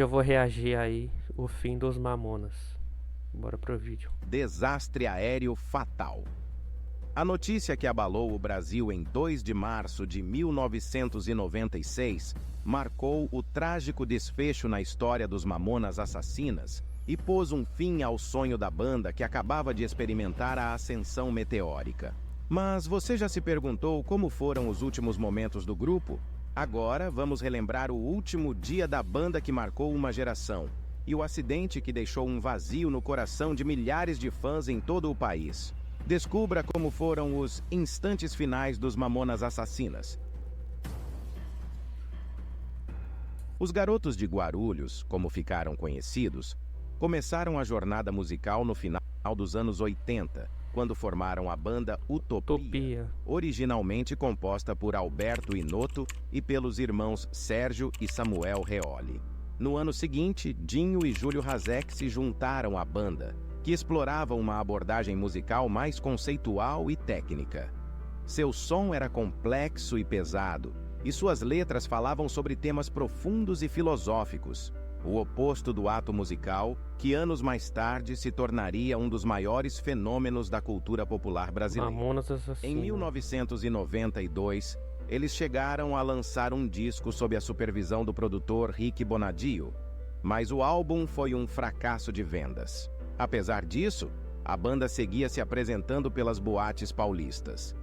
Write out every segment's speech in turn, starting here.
eu vou reagir aí o fim dos Mamonas. Bora pro vídeo. Desastre aéreo fatal. A notícia que abalou o Brasil em 2 de março de 1996 marcou o trágico desfecho na história dos Mamonas Assassinas e pôs um fim ao sonho da banda que acabava de experimentar a ascensão meteórica. Mas você já se perguntou como foram os últimos momentos do grupo? Agora vamos relembrar o último dia da banda que marcou uma geração e o acidente que deixou um vazio no coração de milhares de fãs em todo o país. Descubra como foram os instantes finais dos Mamonas Assassinas. Os Garotos de Guarulhos, como ficaram conhecidos, começaram a jornada musical no final dos anos 80, quando formaram a banda Utopia, originalmente composta por Alberto Inoto e pelos irmãos Sérgio e Samuel Reoli. No ano seguinte, Dinho e Júlio Hazek se juntaram à banda, que explorava uma abordagem musical mais conceitual e técnica. Seu som era complexo e pesado, e suas letras falavam sobre temas profundos e filosóficos, o oposto do ato musical, que anos mais tarde se tornaria um dos maiores fenômenos da cultura popular brasileira. Em 1992, eles chegaram a lançar um disco sob a supervisão do produtor Rick Bonadio, mas o álbum foi um fracasso de vendas. Apesar disso, a banda seguia se apresentando pelas boates paulistas.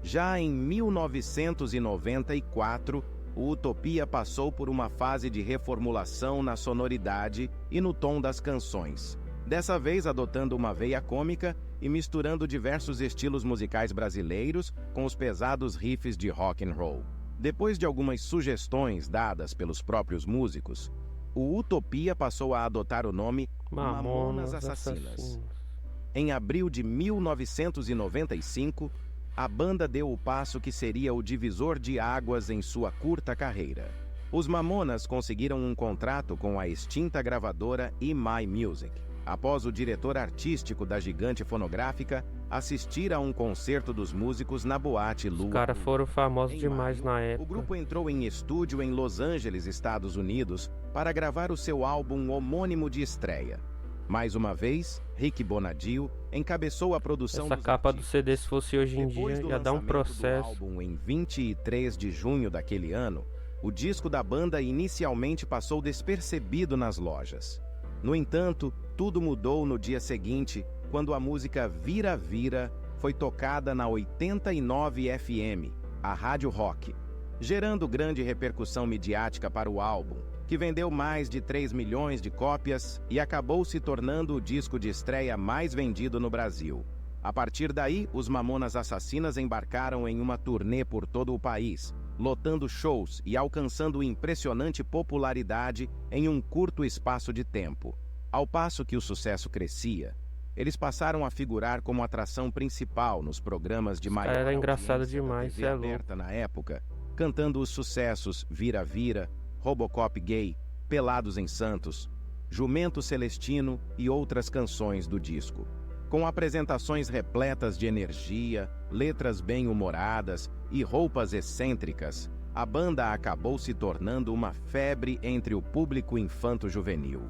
Já em 1994, o Utopia passou por uma fase de reformulação na sonoridade e no tom das canções, dessa vez adotando uma veia cômica e misturando diversos estilos musicais brasileiros com os pesados riffs de rock and roll. Depois de algumas sugestões dadas pelos próprios músicos, o Utopia passou a adotar o nome Mamonas Assassinas. Em abril de 1995, a banda deu o passo que seria o divisor de águas em sua curta carreira. Os Mamonas conseguiram um contrato com a extinta gravadora EMI Music, após o diretor artístico da gigante fonográfica assistir a um concerto dos músicos na boate Lua. Os caras foram famosos demais na época. O grupo entrou em estúdio em Los Angeles, Estados Unidos, para gravar o seu álbum homônimo de estreia. Mais uma vez, Rick Bonadio encabeçou a produção. Essa capa do CD, se fosse hoje em dia, ia dar um processo. Do álbum em 23 de junho daquele ano, o disco da banda inicialmente passou despercebido nas lojas. No entanto, tudo mudou no dia seguinte, quando a música Vira Vira foi tocada na 89 FM, a Rádio Rock, gerando grande repercussão midiática para o álbum, que vendeu mais de 3 milhões de cópias e acabou se tornando o disco de estreia mais vendido no Brasil. A partir daí, os Mamonas Assassinas embarcaram em uma turnê por todo o país, lotando shows e alcançando impressionante popularidade em um curto espaço de tempo. Ao passo que o sucesso crescia, eles passaram a figurar como atração principal nos programas de maior era engraçado demais, TV aberta na época, cantando os sucessos Vira Vira, Robocop Gay, Pelados em Santos, Jumento Celestino e outras canções do disco. Com apresentações repletas de energia, letras bem-humoradas e roupas excêntricas, a banda acabou se tornando uma febre entre o público infanto-juvenil.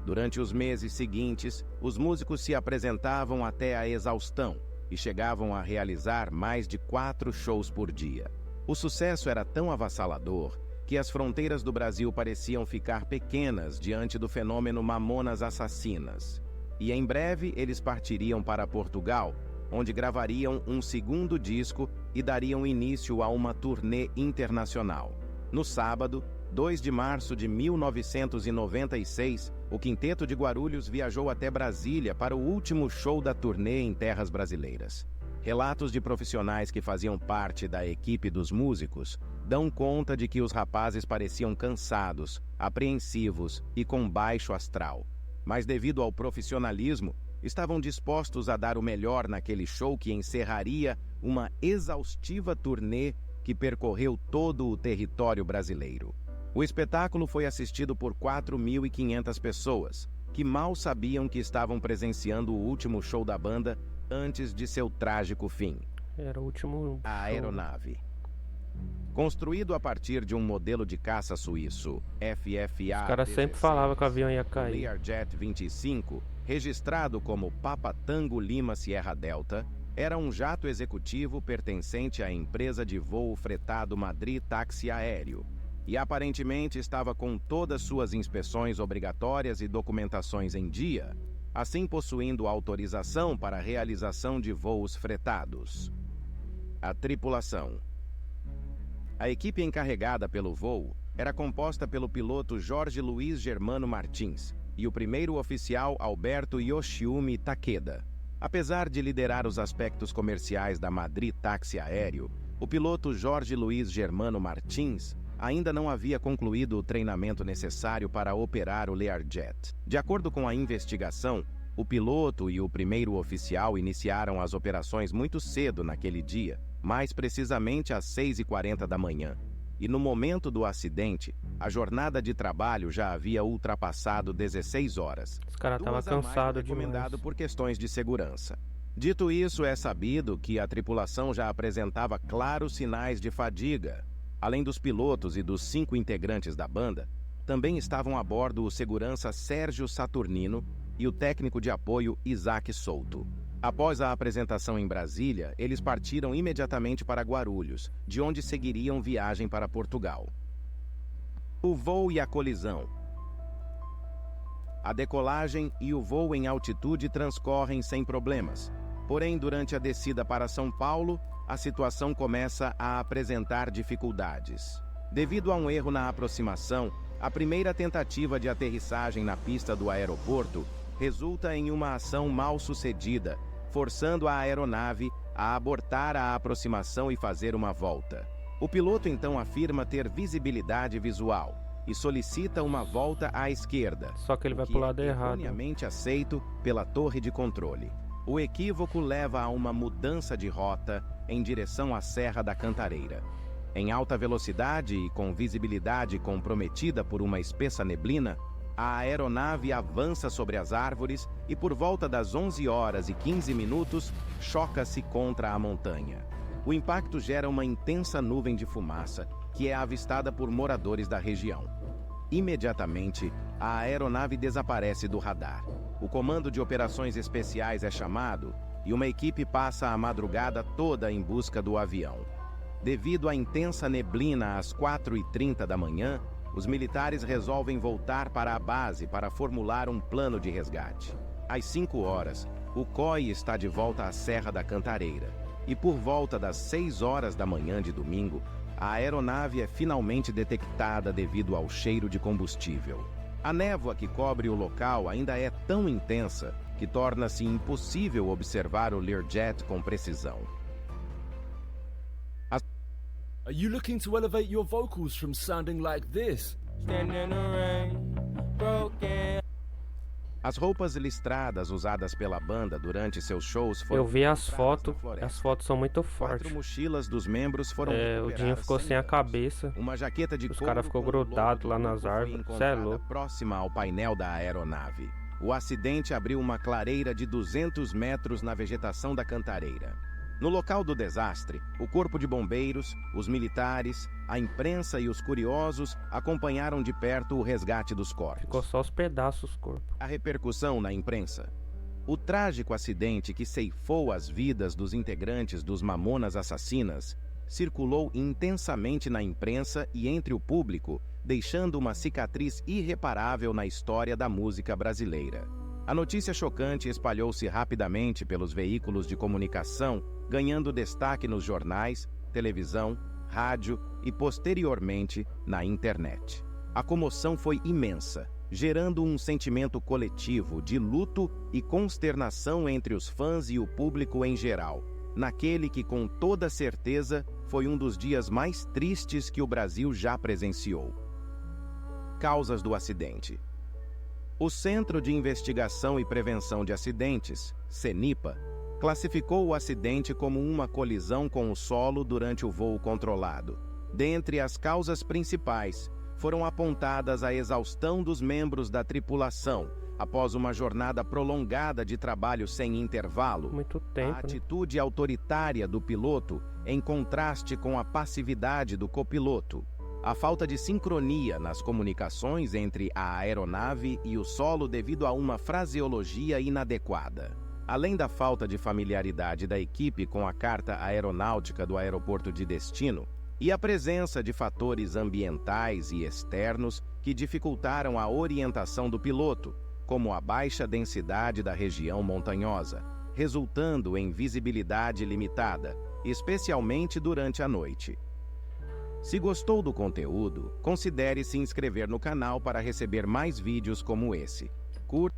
Durante os meses seguintes, os músicos se apresentavam até a exaustão e chegavam a realizar mais de 4 shows por dia. O sucesso era tão avassalador que as fronteiras do Brasil pareciam ficar pequenas diante do fenômeno Mamonas Assassinas. E em breve eles partiriam para Portugal, onde gravariam um segundo disco e dariam início a uma turnê internacional. No sábado, 2 de março de 1996, o Quinteto de Guarulhos viajou até Brasília para o último show da turnê em terras brasileiras. Relatos de profissionais que faziam parte da equipe dos músicos dão conta de que os rapazes pareciam cansados, apreensivos e com baixo astral. Mas devido ao profissionalismo, estavam dispostos a dar o melhor naquele show que encerraria uma exaustiva turnê que percorreu todo o território brasileiro. O espetáculo foi assistido por 4.500 pessoas, que mal sabiam que estavam presenciando o último show da banda antes de seu trágico fim. Era o último show. A aeronave. Construído a partir de um modelo de caça suíço FFA, Os caras sempre falavam que o avião ia o cair. Learjet 25, registrado como Papa Tango Lima Sierra Delta, era um jato executivo pertencente à empresa de voo fretado Madrid Táxi Aéreo, e aparentemente estava com todas suas inspeções obrigatórias e documentações em dia, assim possuindo autorização para a realização de voos fretados. A tripulação. A equipe encarregada pelo voo era composta pelo piloto Jorge Luiz Germano Martins e o primeiro oficial Alberto Yoshiumi Takeda. Apesar de liderar os aspectos comerciais da Madrid Táxi Aéreo, o piloto Jorge Luiz Germano Martins ainda não havia concluído o treinamento necessário para operar o Learjet. De acordo com a investigação, o piloto e o primeiro oficial iniciaram as operações muito cedo naquele dia, mais precisamente às 6h40 da manhã. E no momento do acidente, a jornada de trabalho já havia ultrapassado 16 horas. Os caras estavam cansados demais. Recomendado por questões de segurança. Dito isso, é sabido que a tripulação já apresentava claros sinais de fadiga. Além dos pilotos e dos 5 integrantes da banda, também estavam a bordo o segurança Sérgio Saturnino e o técnico de apoio Isaac Souto. Após a apresentação em Brasília, eles partiram imediatamente para Guarulhos, de onde seguiriam viagem para Portugal. O voo e a colisão. A decolagem e o voo em altitude transcorrem sem problemas. Porém, durante a descida para São Paulo, a situação começa a apresentar dificuldades. Devido a um erro na aproximação, a primeira tentativa de aterrissagem na pista do aeroporto resulta em uma ação mal sucedida, forçando a aeronave a abortar a aproximação e fazer uma volta. O piloto então afirma ter visibilidade visual e solicita uma volta à esquerda, Só que ele vai pro lado errado. erroneamente aceito pela torre de controle. O equívoco leva a uma mudança de rota em direção à Serra da Cantareira. Em alta velocidade e com visibilidade comprometida por uma espessa neblina, a aeronave avança sobre as árvores e por volta das 11h15 choca-se contra a montanha. O impacto gera uma intensa nuvem de fumaça que é avistada por moradores da região. Imediatamente, a aeronave desaparece do radar. O Comando de Operações Especiais é chamado e uma equipe passa a madrugada toda em busca do avião. Devido à intensa neblina às 4h30 da manhã, os militares resolvem voltar para a base para formular um plano de resgate. Às 5h, o COI está de volta à Serra da Cantareira. E por volta das 6h da manhã de domingo, a aeronave é finalmente detectada devido ao cheiro de combustível. A névoa que cobre o local ainda é tão intensa que torna-se impossível observar o Learjet com precisão. Are you looking to elevate your vocals from sounding like this? As roupas listradas usadas pela banda durante seus shows foram Eu vi as encontradas fotos, na floresta. as fotos são muito 4 fortes. mochilas dos membros foram O recuperadas Dinho ficou sem a danos. cabeça. Uma jaqueta de Os couro cara ficou com o logo grudado do lá grupo nas foi árvores. Cê é encontrada louco. próxima ao painel da aeronave. O acidente abriu uma clareira de 200 metros na vegetação da Cantareira. No local do desastre, o corpo de bombeiros, os militares, a imprensa e os curiosos acompanharam de perto o resgate dos corpos. Ficou só os pedaços do corpo. A repercussão na imprensa. O trágico acidente que ceifou as vidas dos integrantes dos Mamonas Assassinas circulou intensamente na imprensa e entre o público, deixando uma cicatriz irreparável na história da música brasileira. A notícia chocante espalhou-se rapidamente pelos veículos de comunicação, ganhando destaque nos jornais, televisão, rádio e, posteriormente, na internet. A comoção foi imensa, gerando um sentimento coletivo de luto e consternação entre os fãs e o público em geral, naquele que, com toda certeza, foi um dos dias mais tristes que o Brasil já presenciou. Causas do acidente. O Centro de Investigação e Prevenção de Acidentes, CENIPA, classificou o acidente como uma colisão com o solo durante o voo controlado. Dentre as causas principais, foram apontadas a exaustão dos membros da tripulação após uma jornada prolongada de trabalho sem intervalo, Muito a tempo, né? atitude autoritária do piloto em contraste com a passividade do copiloto, a falta de sincronia nas comunicações entre a aeronave e o solo devido a uma fraseologia inadequada. Além da falta de familiaridade da equipe com a carta aeronáutica do aeroporto de destino, e a presença de fatores ambientais e externos que dificultaram a orientação do piloto, como a baixa densidade da região montanhosa, resultando em visibilidade limitada, especialmente durante a noite. Se gostou do conteúdo, considere se inscrever no canal para receber mais vídeos como esse. Curta.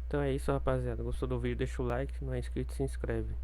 Então é isso, rapaziada. Gostou do vídeo? Deixa o like. Se não é inscrito, se inscreve.